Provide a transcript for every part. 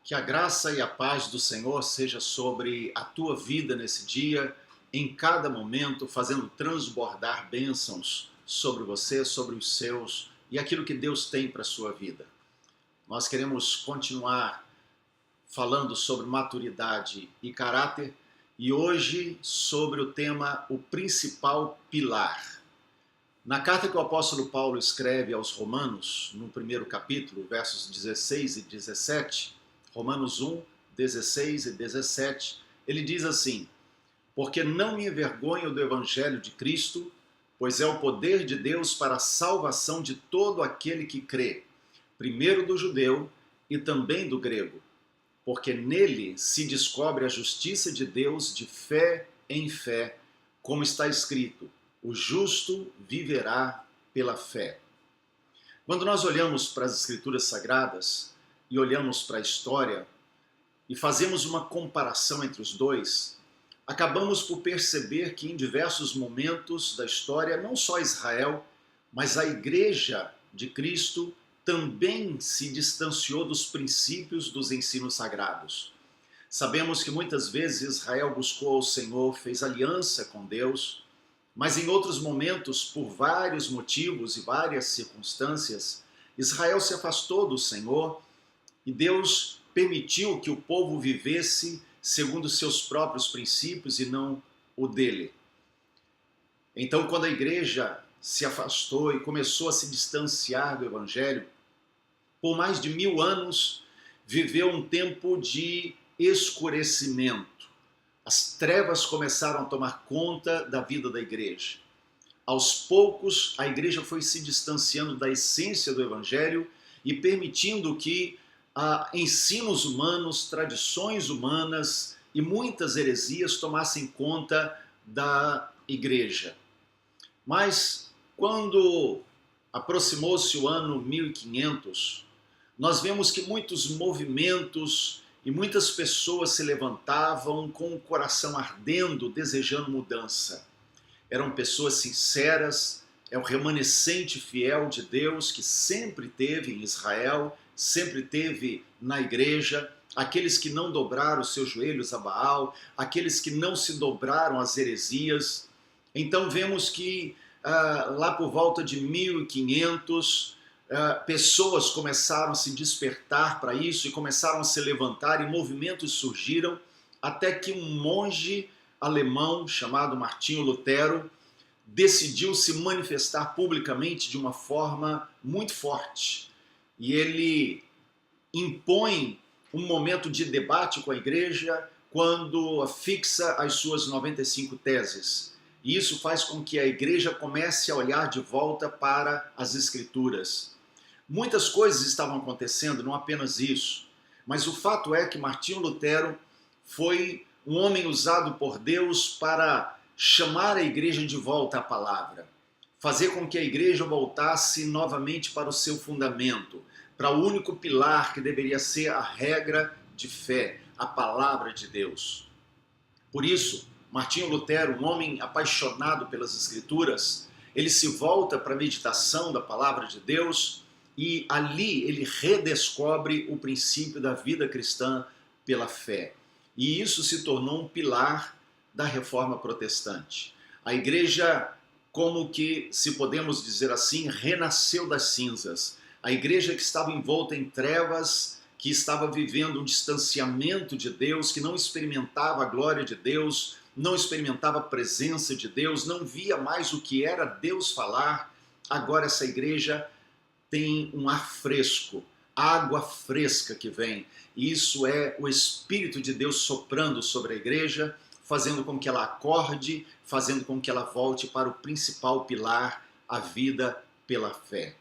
Que a graça e a paz do Senhor seja sobre a tua vida nesse dia, em cada momento, fazendo transbordar bênçãos sobre você, sobre os seus e aquilo que Deus tem para a sua vida. Nós queremos continuar falando sobre maturidade e caráter e hoje sobre o tema o principal pilar. Na carta que o apóstolo Paulo escreve aos Romanos, no primeiro capítulo, versos 16 e 17, Romanos 1, 16 e 17, ele diz assim: porque não me envergonho do evangelho de Cristo, pois é o poder de Deus para a salvação de todo aquele que crê, primeiro do judeu e também do grego, porque nele se descobre a justiça de Deus de fé em fé, como está escrito: o justo viverá pela fé. Quando nós olhamos para as Escrituras Sagradas e olhamos para a história e fazemos uma comparação entre os dois, acabamos por perceber que em diversos momentos da história, não só Israel, mas a Igreja de Cristo também se distanciou dos princípios dos ensinos sagrados. Sabemos que muitas vezes Israel buscou ao Senhor, fez aliança com Deus, mas em outros momentos, por vários motivos e várias circunstâncias, Israel se afastou do Senhor e Deus permitiu que o povo vivesse segundo seus próprios princípios e não o dele. Então, quando a igreja se afastou e começou a se distanciar do Evangelho, por mais de 1000 anos viveu um tempo de escurecimento. As trevas começaram a tomar conta da vida da igreja. Aos poucos, a igreja foi se distanciando da essência do Evangelho e permitindo que ensinos humanos, tradições humanas e muitas heresias tomassem conta da igreja. Mas, quando aproximou-se o ano 1500, nós vemos que muitos movimentos e muitas pessoas se levantavam com o coração ardendo, desejando mudança. Eram pessoas sinceras, é o remanescente fiel de Deus que sempre teve em Israel, sempre teve na igreja, aqueles que não dobraram os seus joelhos a Baal, aqueles que não se dobraram às heresias. Então vemos que lá por volta de 1500, pessoas começaram a se despertar para isso e começaram a se levantar e movimentos surgiram até que um monge alemão chamado Martinho Lutero decidiu se manifestar publicamente de uma forma muito forte. E ele impõe um momento de debate com a igreja quando fixa as suas 95 teses. E isso faz com que a igreja comece a olhar de volta para as Escrituras. Muitas coisas estavam acontecendo, não apenas isso, mas o fato é que Martinho Lutero foi um homem usado por Deus para chamar a igreja de volta à palavra, fazer com que a igreja voltasse novamente para o seu fundamento, para o único pilar que deveria ser a regra de fé, a palavra de Deus. Por isso, Martinho Lutero, um homem apaixonado pelas Escrituras, ele se volta para a meditação da palavra de Deus e ali ele redescobre o princípio da vida cristã pela fé. E isso se tornou um pilar da Reforma Protestante. A igreja, como que, se podemos dizer assim, renasceu das cinzas. A igreja que estava envolta em trevas, que estava vivendo um distanciamento de Deus, que não experimentava a glória de Deus, não experimentava a presença de Deus, não via mais o que era Deus falar. Agora essa igreja tem um ar fresco, água fresca que vem. E isso é o Espírito de Deus soprando sobre a igreja, fazendo com que ela acorde, fazendo com que ela volte para o principal pilar, a vida pela fé.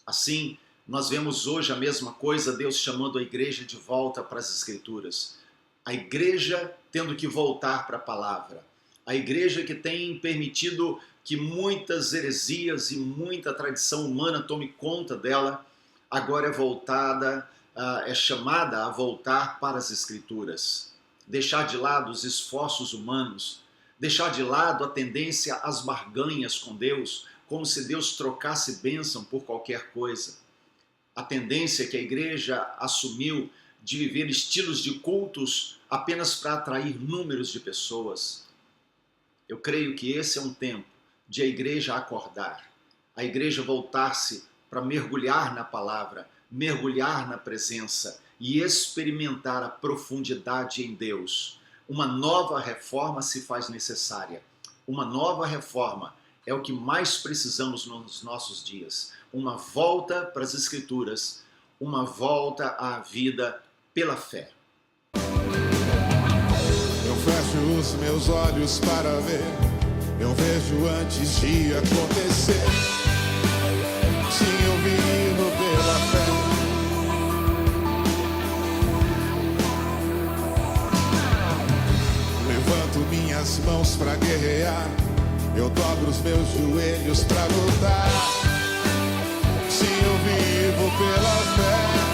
Assim, nós vemos hoje a mesma coisa, Deus chamando a igreja de volta para as Escrituras. A igreja tendo que voltar para a palavra. A igreja que tem permitido que muitas heresias e muita tradição humana tome conta dela, agora é voltada, é chamada a voltar para as Escrituras. Deixar de lado os esforços humanos, deixar de lado a tendência às barganhas com Deus, como se Deus trocasse bênção por qualquer coisa. A tendência que a igreja assumiu de viver estilos de cultos apenas para atrair números de pessoas. Eu creio que esse é um tempo de a igreja acordar, a igreja voltar-se para mergulhar na palavra, mergulhar na presença e experimentar a profundidade em Deus. Uma nova reforma se faz necessária. Uma nova reforma é o que mais precisamos nos nossos dias. Uma volta para as Escrituras, uma volta à vida pela fé. Eu fecho os meus olhos para ver, eu vejo antes de acontecer. Sim, eu vivo pela fé. Levanto minhas mãos para guerrear, eu dobro os meus joelhos para lutar. Sim, eu vivo pela fé.